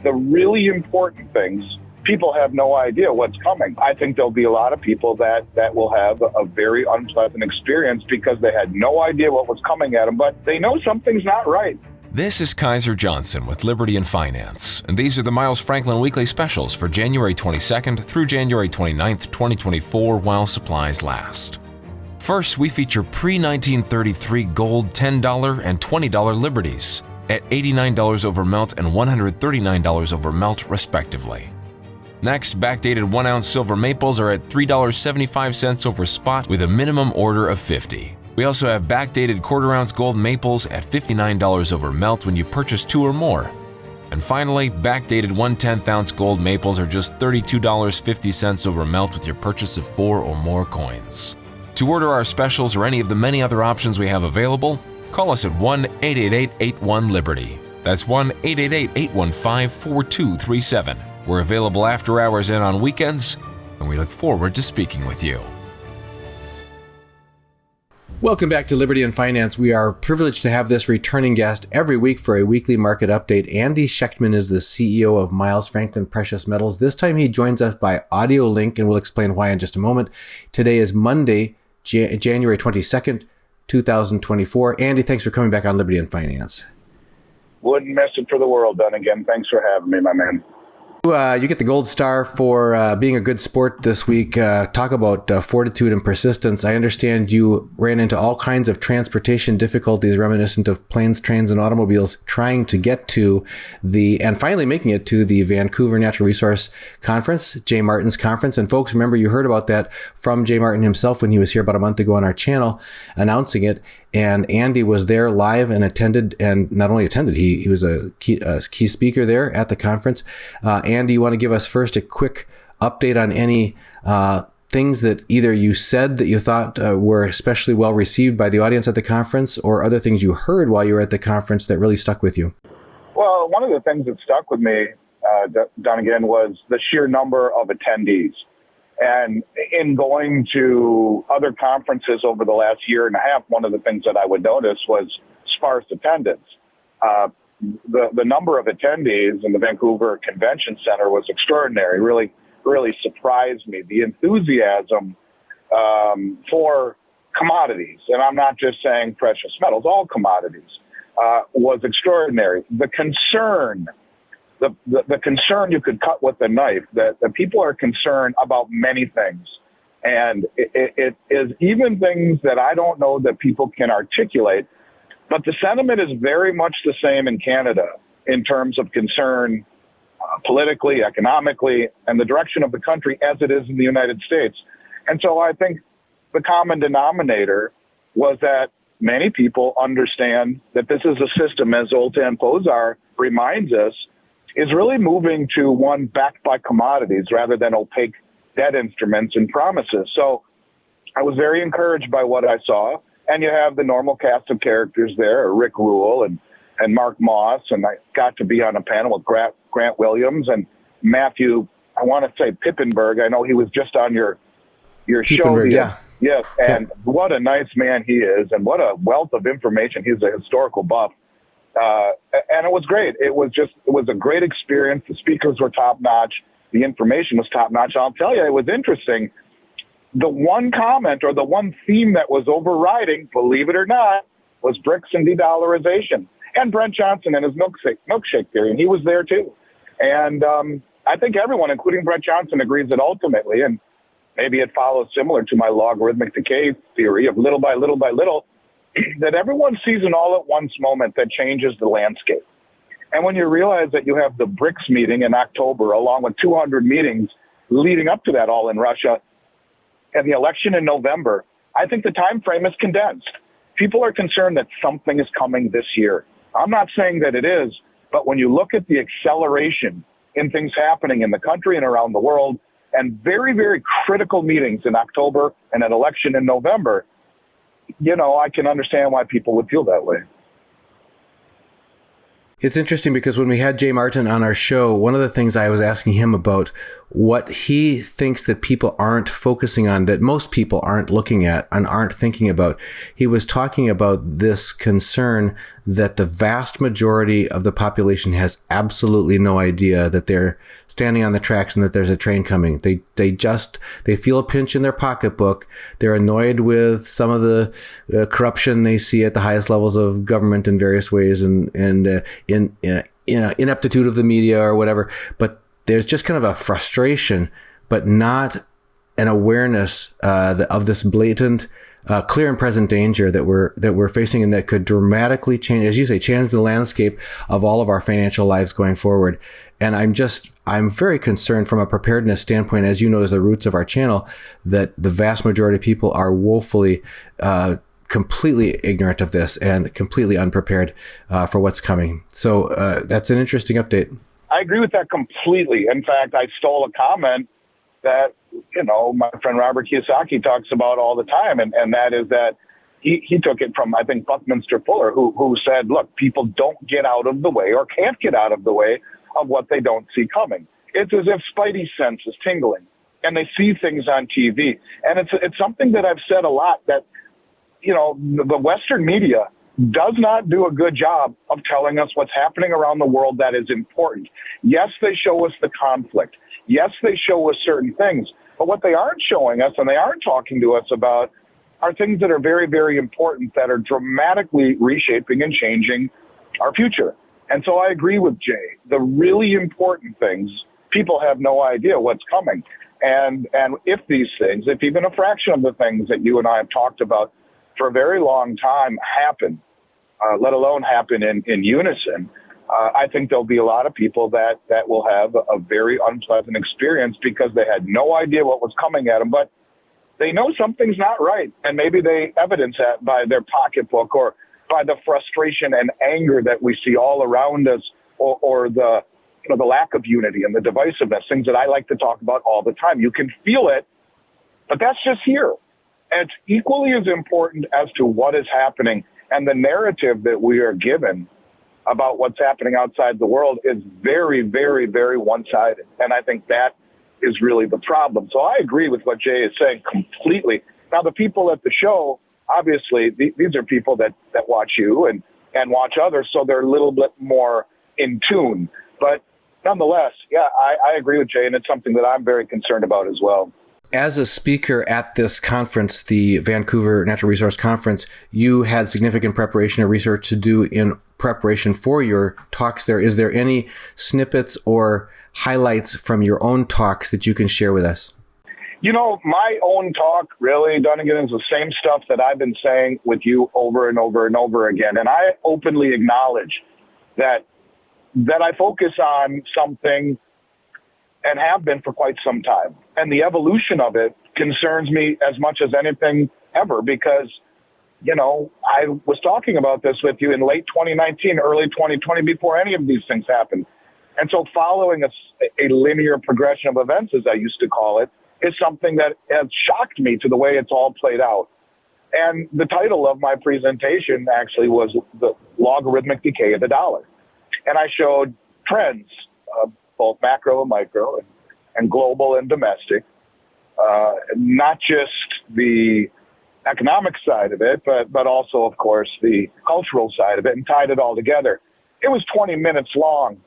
The really important things, people have no idea what's coming. I think there'll be a lot of people that will have a very unpleasant experience because they had no idea what was coming at them, but they know something's not right. This is Kaiser Johnson with Liberty and Finance, and these are the Miles Franklin Weekly Specials for January 22nd through January 29th, 2024, while supplies last. First, we feature pre-1933 gold $10 and $20 Liberties at $89 over melt and $139 over melt, respectively. Next, backdated 1-ounce silver maples are at $3.75 over spot with a minimum order of 50. We also have backdated quarter-ounce gold maples at $59 over melt when you purchase 2 or more. And finally, backdated 1/10-ounce gold maples are just $32.50 over melt with your purchase of 4 or more coins. To order our specials or any of the many other options we have available, call us at 1-888-81-LIBERTY. That's 1-888-815-4237. We're available after hours and on weekends, and we look forward to speaking with you. Welcome back to Liberty and Finance. We are privileged to have this returning guest every week for a weekly market update. Andy Schectman is the CEO of Miles Franklin Precious Metals. This time he joins us by audio link, and we'll explain why in just a moment. Today is Monday, January 22nd, 2024. Andy, thanks for coming back on Liberty and Finance. Wouldn't miss it for the world, Don. Again, thanks for having me, my man. You get the gold star for being a good sport this week. Talk about fortitude and persistence. I understand you ran into all kinds of transportation difficulties reminiscent of planes, trains, and automobiles trying to get to and finally making it to the Vancouver Natural Resource Conference, Jay Martin's conference. And folks, remember, you heard about that from Jay Martin himself when he was here about a month ago on our channel announcing it. And Andy was there live and attended, and not only attended, he was a key speaker there at the conference. Andy, you want to give us first a quick update on any things that either you said that you thought were especially well received by the audience at the conference, or other things you heard while you were at the conference that really stuck with you? Well, one of the things that stuck with me, Don, again, was the sheer number of attendees. And in going to other conferences over the last year and a half, one of the things that I would notice was sparse attendance. The number of attendees in the Vancouver Convention Center was extraordinary. Really surprised me. The enthusiasm for commodities, and I'm not just saying precious metals, all commodities, was extraordinary. The concern you could cut with a knife, that people are concerned about many things. And it is even things that I don't know that people can articulate, but the sentiment is very much the same in Canada in terms of concern politically, economically, and the direction of the country as it is in the United States. And so I think the common denominator was that many people understand that this is a system, as Zoltan Pozsar reminds us, is really moving to one backed by commodities rather than opaque debt instruments and promises. So I was very encouraged by what I saw. And you have the normal cast of characters there, Rick Rule and Mark Moss. And I got to be on a panel with Grant Williams and Matthew, I want to say Pippenberg. I know he was just on your show. Yeah. Yes, and what a nice man he is, and what a wealth of information. He's a historical buff. And it was great. It was a great experience. The speakers were top-notch. The information was top-notch. I'll tell you, it was interesting. The one comment or the one theme that was overriding, believe it or not, was BRICS and de-dollarization. And Brent Johnson and his milkshake theory, and he was there too. And I think everyone, including Brent Johnson, agrees that ultimately, and maybe it follows similar to my logarithmic decay theory of little by little by little, that everyone sees an all-at-once moment that changes the landscape. And when you realize that you have the BRICS meeting in October, along with 200 meetings leading up to that all in Russia, and the election in November, I think the time frame is condensed. People are concerned that something is coming this year. I'm not saying that it is, but when you look at the acceleration in things happening in the country and around the world, and very, very critical meetings in October and an election in November, I can understand why people would feel that way. It's interesting because when we had Jay Martin on our show, one of the things I was asking him about what he thinks that people aren't focusing on, that most people aren't looking at and aren't thinking about. He was talking about this concern that the vast majority of the population has absolutely no idea that they're standing on the tracks and that there's a train coming. They feel a pinch in their pocketbook. They're annoyed with some of the corruption they see at the highest levels of government in various ways, and ineptitude of the media or whatever. But there's just kind of a frustration, but not an awareness of this blatant, clear and present danger that we're facing, and that could dramatically change, as you say, change the landscape of all of our financial lives going forward. And I'm very concerned from a preparedness standpoint, as you know, as the roots of our channel, that the vast majority of people are woefully, completely ignorant of this and completely unprepared for what's coming. So that's an interesting update. I agree with that completely. In fact, I stole a comment that, my friend Robert Kiyosaki talks about all the time. And that is that he took it from, I think, Buckminster Fuller, who said, look, people don't get out of the way or can't get out of the way of what they don't see coming. It's as if Spidey sense is tingling and they see things on TV. And it's something that I've said a lot, that, the Western media does not do a good job of telling us what's happening around the world that is important. Yes, they show us the conflict. Yes, they show us certain things. But what they aren't showing us and they aren't talking to us about are things that are very, very important, that are dramatically reshaping and changing our future. And so I agree with Jay. The really important things, people have no idea what's coming. And if these things, if even a fraction of the things that you and I have talked about for a very long time happen, let alone happen in unison, I think there'll be a lot of people that will have a very unpleasant experience because they had no idea what was coming at them, but they know something's not right. And maybe they evidence that by their pocketbook or by the frustration and anger that we see all around us, or the lack of unity and the divisiveness, things that I like to talk about all the time. You can feel it, but that's just here. And it's equally as important as to what is happening. And the narrative that we are given about what's happening outside the world is very, very, very one-sided. And I think that is really the problem. So I agree with what Jay is saying completely. Now, the people at the show, obviously, these are people that watch you and watch others, so they're a little bit more in tune. But nonetheless, yeah, I agree with Jay, and it's something that I'm very concerned about as well. As a speaker at this conference, the Vancouver Natural Resource Conference, you had significant preparation and research to do in preparation for your talks there. Is there any snippets or highlights from your own talks that you can share with us? My own talk, really, Dunnigan, is the same stuff that I've been saying with you over and over and over again. And I openly acknowledge that I focus on something and have been for quite some time. And the evolution of it concerns me as much as anything ever, because, I was talking about this with you in late 2019, early 2020, before any of these things happened. And so following a linear progression of events, as I used to call it, is something that has shocked me to the way it's all played out. And the title of my presentation actually was The Logarithmic Decay of the Dollar. And I showed trends, both macro and micro, and global and domestic, not just the economic side of it, but also, of course, the cultural side of it, and tied it all together. It was 20 minutes long.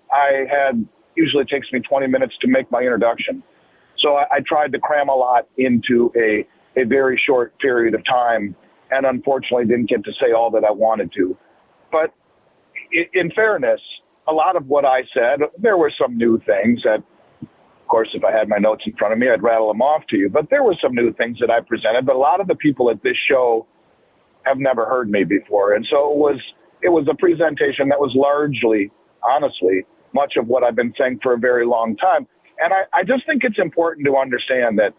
Usually it takes me 20 minutes to make my introduction. So I tried to cram a lot into a very short period of time, and unfortunately didn't get to say all that I wanted to. But in fairness, a lot of what I said, there were some new things that, of course, if I had my notes in front of me, I'd rattle them off to you. But there were some new things that I presented. But a lot of the people at this show have never heard me before. And so it was a presentation that was largely, honestly, much of what I've been saying for a very long time. And I just think it's important to understand that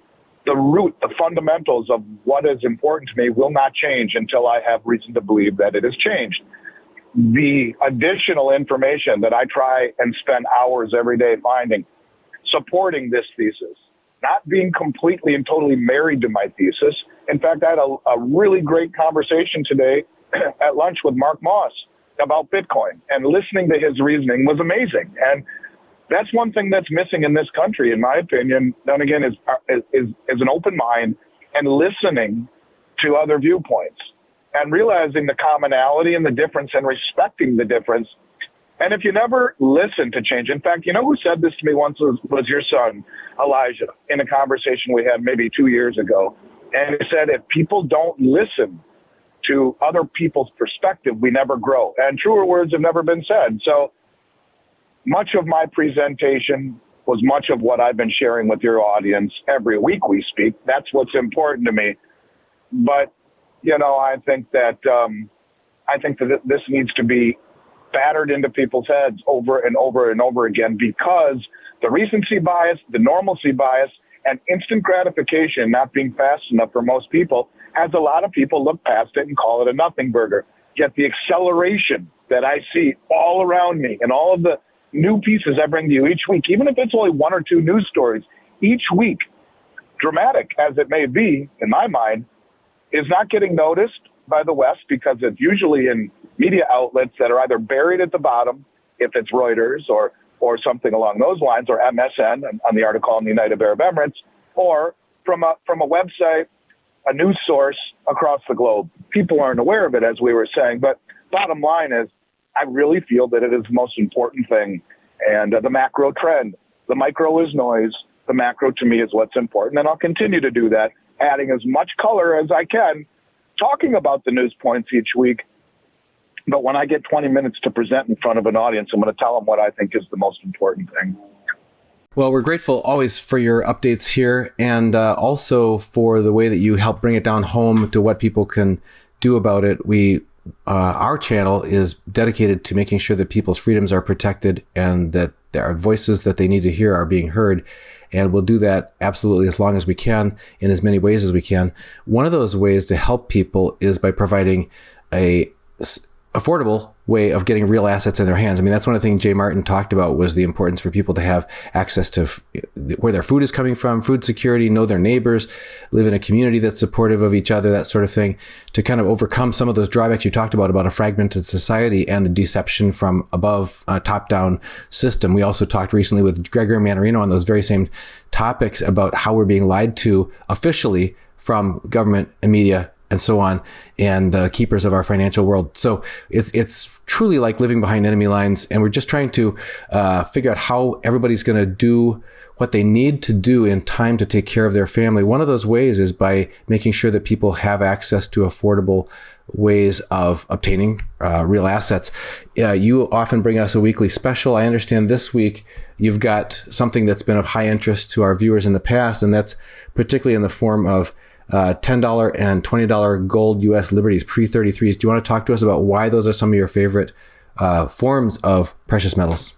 the root, the fundamentals of what is important to me will not change until I have reason to believe that it has changed. The additional information that I try and spend hours every day finding, supporting this thesis, not being completely and totally married to my thesis. In fact, I had a really great conversation today at lunch with Mark Moss about Bitcoin, and listening to his reasoning was amazing. And That's one thing that's missing in this country, in my opinion. Then again, is an open mind and listening to other viewpoints and realizing the commonality and the difference and respecting the difference. And if you never listen to change, in fact, you know who said this to me once was your son, Elijah, in a conversation we had maybe 2 years ago. And he said, if people don't listen to other people's perspective, we never grow. And truer words have never been said. So much of my presentation was much of what I've been sharing with your audience every week we speak. That's what's important to me. But, you know, I think that this needs to be battered into people's heads over and over and over again, because the recency bias, the normalcy bias, and instant gratification not being fast enough for most people has a lot of people look past it and call it a nothing burger. Yet the acceleration that I see all around me and all of the new pieces I bring to you each week, even if it's only one or two news stories each week, dramatic as it may be, in my mind, is not getting noticed by the West because it's usually in media outlets that are either buried at the bottom, if it's Reuters or something along those lines, or MSN on the article on the United Arab Emirates, or from a website, a news source across the globe. People aren't aware of it, as we were saying, but bottom line is, I really feel that it is the most important thing. And the macro trend, the micro is noise. The macro to me is what's important. And I'll continue to do that, adding as much color as I can, talking about the news points each week. But when I get 20 minutes to present in front of an audience, I'm going to tell them what I think is the most important thing. Well, we're grateful always for your updates here, and also for the way that you help bring it down home to what people can do about it. Our channel is dedicated to making sure that people's freedoms are protected and that there are voices that they need to hear are being heard. And we'll do that absolutely as long as we can, in as many ways as we can. One of those ways to help people is by providing a affordable way of getting real assets in their hands. I mean, that's one of the things Jay Martin talked about, was the importance for people to have access to where their food is coming from, food security, know their neighbors, live in a community that's supportive of each other, that sort of thing, to kind of overcome some of those drawbacks you talked about a fragmented society and the deception from above, top-down system. We also talked recently with Gregory Manarino on those very same topics about how we're being lied to officially from government and media and so on, and the keepers of our financial world. So it's truly like living behind enemy lines, and we're just trying to figure out how everybody's going to do what they need to do in time to take care of their family. One of those ways is by making sure that people have access to affordable ways of obtaining real assets. You often bring us a weekly special. I understand this week you've got something that's been of high interest to our viewers in the past, and that's particularly in the form of $10 and $20 gold U.S. Liberties pre-33s. Do you want to talk to us about why those are some of your favorite forms of precious metals?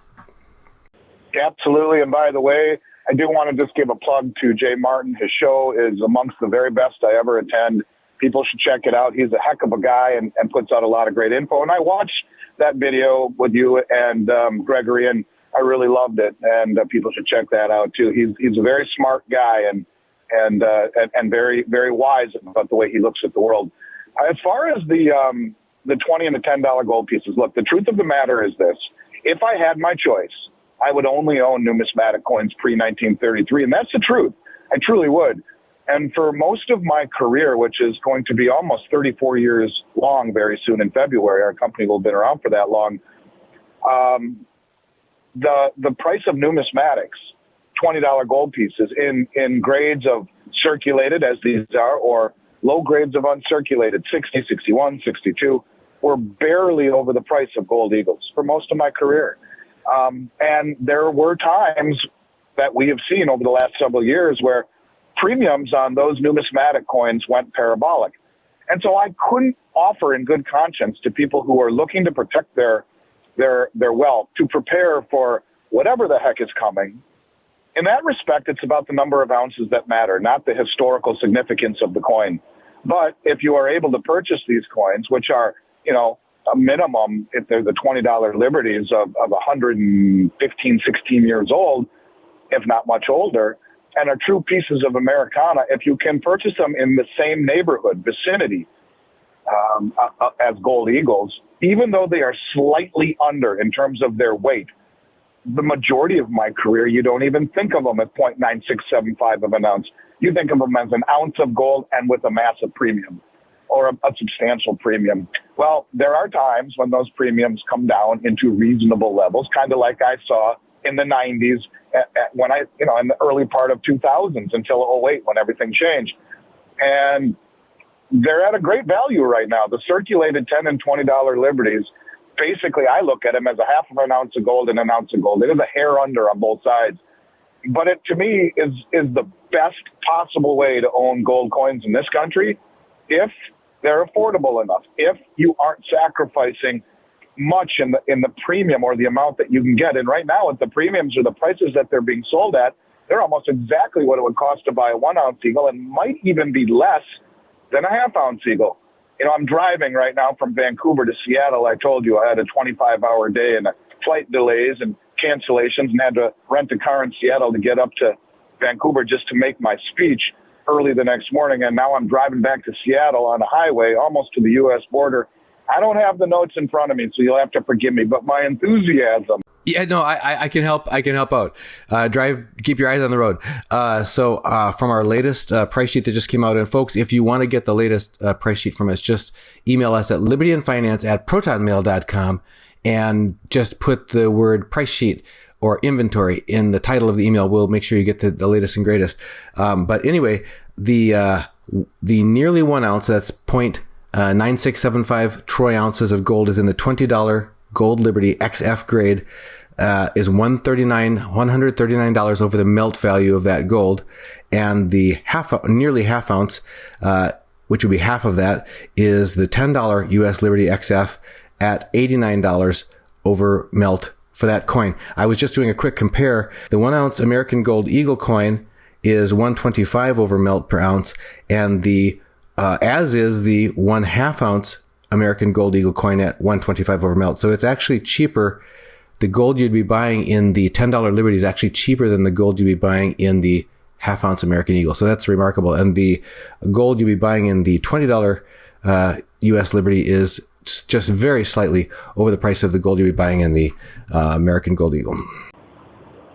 Absolutely. And by the way, I do want to just give a plug to Jay Martin. His show is amongst the very best I ever attend. People should check it out. He's a heck of a guy and puts out a lot of great info. And I watched that video with you and Gregory, and I really loved it. And people should check that out too. He's a very smart guy and very, very wise about the way he looks at the world. As far as the $20 and the $10 gold pieces, look, the truth of the matter is this: if I had my choice, I would only own numismatic coins pre-1933, and that's the truth. I truly would. And for most of my career, which is going to be almost 34 years long very soon in February, our company will have been around for that long, the price of numismatics, $20 gold pieces in grades of circulated, as these are, or low grades of uncirculated, 60, 61, 62, were barely over the price of gold eagles for most of my career. And there were times that we have seen over the last several years where premiums on those numismatic coins went parabolic. And so I couldn't offer in good conscience to people who are looking to protect their wealth, to prepare for whatever the heck is coming. In that respect, it's about the number of ounces that matter, not the historical significance of the coin. But if you are able to purchase these coins, which are, a minimum, if they're the $20 liberties of 115, 16 years old, if not much older, and are true pieces of Americana, if you can purchase them in the same neighborhood, vicinity, as gold eagles, even though they are slightly under in terms of their weight, the majority of my career, you don't even think of them at 0.9675 of an ounce. You think of them as an ounce of gold and with a massive premium or a substantial premium. Well, there are times when those premiums come down into reasonable levels, kind of like I saw in the 90s when in the early part of 2000s until 08 when everything changed. And they're at a great value right now. The circulated $10 and $20 Liberties, basically I look at them as a half of an ounce of gold and an ounce of gold. It is a hair under on both sides. But it, to me, is the best possible way to own gold coins in this country if they're affordable enough, if you aren't sacrificing much in the premium or the amount that you can get. And right now, at the premiums or the prices that they're being sold at, they're almost exactly what it would cost to buy a 1 ounce eagle and might even be less than a half ounce eagle. I'm driving right now from Vancouver to Seattle. I told you I had a 25-hour day and flight delays and cancellations and had to rent a car in Seattle to get up to Vancouver just to make my speech early the next morning. And now I'm driving back to Seattle on a highway almost to the U.S. border. I don't have the notes in front of me, so you'll have to forgive me, but my enthusiasm. Yeah, no, I can help. I can help out. Keep your eyes on the road. So from our latest price sheet that just came out, and folks, if you want to get the latest price sheet from us, just email us at libertyandfinance@protonmail.com and just put the word price sheet or inventory in the title of the email. We'll make sure you get the latest and greatest. But anyway, the nearly 1 ounce, that's 0.9675 troy ounces of gold, is in the $20 Gold Liberty XF grade, is $139 over the melt value of that gold. And the nearly half ounce, which would be half of that, is the $10 US Liberty XF at $89 over melt for that coin. I was just doing a quick compare. The 1 ounce American Gold Eagle coin is $125 over melt per ounce, and the as is the 1/2 ounce American Gold Eagle coin at $125 over melt. So it's actually cheaper. The gold you'd be buying in the $10 Liberty is actually cheaper than the gold you'd be buying in the 1/2 ounce American Eagle. So that's remarkable. And the gold you'd be buying in the $20 US Liberty is just very slightly over the price of the gold you'd be buying in the American Gold Eagle.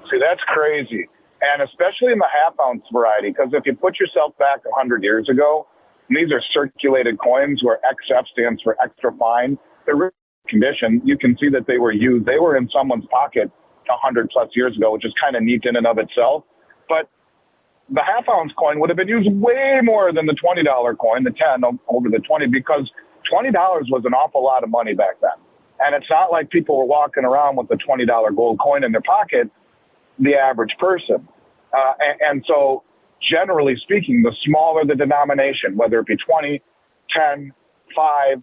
See, that's crazy. And especially in the 1/2 ounce variety, because if you put yourself back 100 years ago, and these are circulated coins where XF stands for extra fine. They're really condition. You can see that they were used. They were in someone's pocket 100 plus years ago, which is kind of neat in and of itself. But the 1/2 ounce coin would have been used way more than the $20 coin, the 10 over the 20, because $20 was an awful lot of money back then. And it's not like people were walking around with a $20 gold coin in their pocket, the average person. And so, generally speaking, the smaller the denomination, whether it be 20, 10, 5,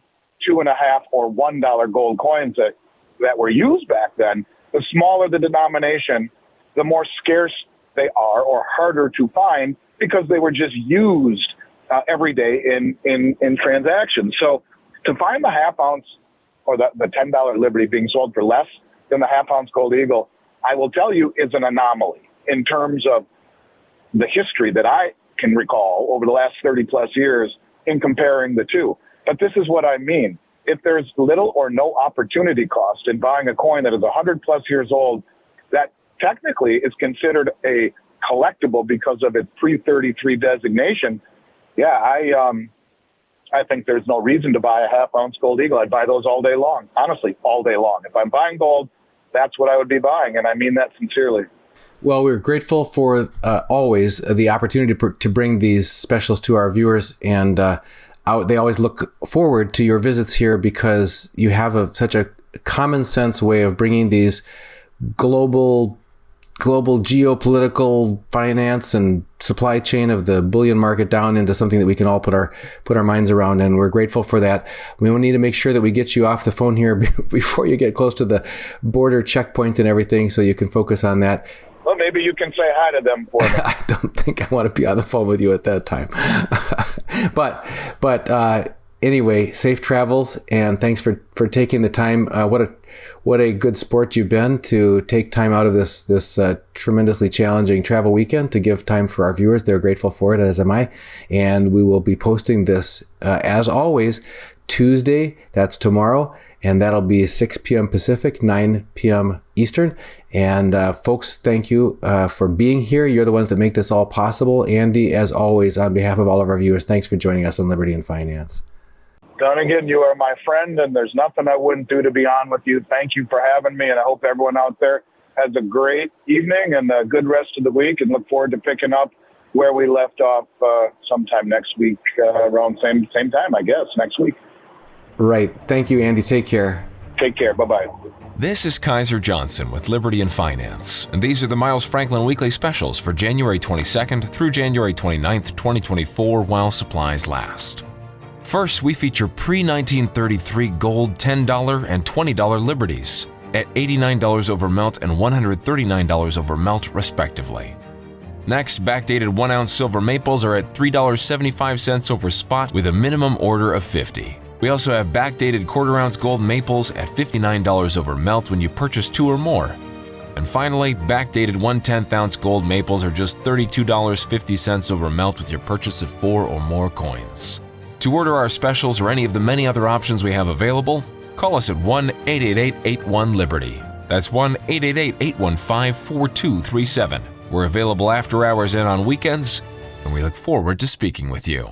2.5, or $1 gold coins that were used back then, the smaller the denomination, the more scarce they are or harder to find because they were just used every day in transactions. So to find the 1/2 ounce or the $10 Liberty being sold for less than the 1/2 ounce Gold Eagle, I will tell you, is an anomaly in terms of the history that I can recall over the last 30 plus years in comparing the two. But this is what I mean. If there's little or no opportunity cost in buying a coin that is 100 plus years old, that technically is considered a collectible because of its pre-33 designation, yeah, I think there's no reason to buy a 1/2 ounce Gold Eagle. I'd buy those all day long, honestly, all day long. If I'm buying gold, that's what I would be buying, and I mean that sincerely. Well, we're grateful for always the opportunity to bring these specials to our viewers, and they always look forward to your visits here because you have such a common sense way of bringing these global geopolitical finance and supply chain of the bullion market down into something that we can all put our minds around, and we're grateful for that. We will need to make sure that we get you off the phone here before you get close to the border checkpoint and everything, so you can focus on that. Well, maybe you can say hi to them for me. I don't think I want to be on the phone with you at that time. but anyway, safe travels, and thanks for taking the time. What a good sport you've been to take time out of this tremendously challenging travel weekend to give time for our viewers. They're grateful for it, as am I. And we will be posting this, as always, Tuesday. That's tomorrow. And that'll be 6 p.m. Pacific, 9 p.m. Eastern. And folks, thank you for being here. You're the ones that make this all possible. Andy, as always, on behalf of all of our viewers, thanks for joining us on Liberty and Finance. Dunnigan, you are my friend, and there's nothing I wouldn't do to be on with you. Thank you for having me, and I hope everyone out there has a great evening and a good rest of the week, and look forward to picking up where we left off sometime next week, around same time, I guess, next week. Right. Thank you, Andy. Take care. Take care. Bye-bye. This is Kaiser Johnson with Liberty and Finance, and these are the Miles Franklin Weekly Specials for January 22nd through January 29th, 2024, while supplies last. First, we feature pre-1933 gold $10 and $20 Liberties at $89 over melt and $139 over melt, respectively. Next, backdated 1-ounce silver maples are at $3.75 over spot with a minimum order of 50. We also have backdated quarter-ounce gold maples at $59 over melt when you purchase 2 or more. And finally, backdated 1/10-ounce gold maples are just $32.50 over melt with your purchase of 4 or more coins. To order our specials or any of the many other options we have available, call us at 1-888-81-LIBERTY. That's 1-888-815-4237. We're available after hours and on weekends, and we look forward to speaking with you.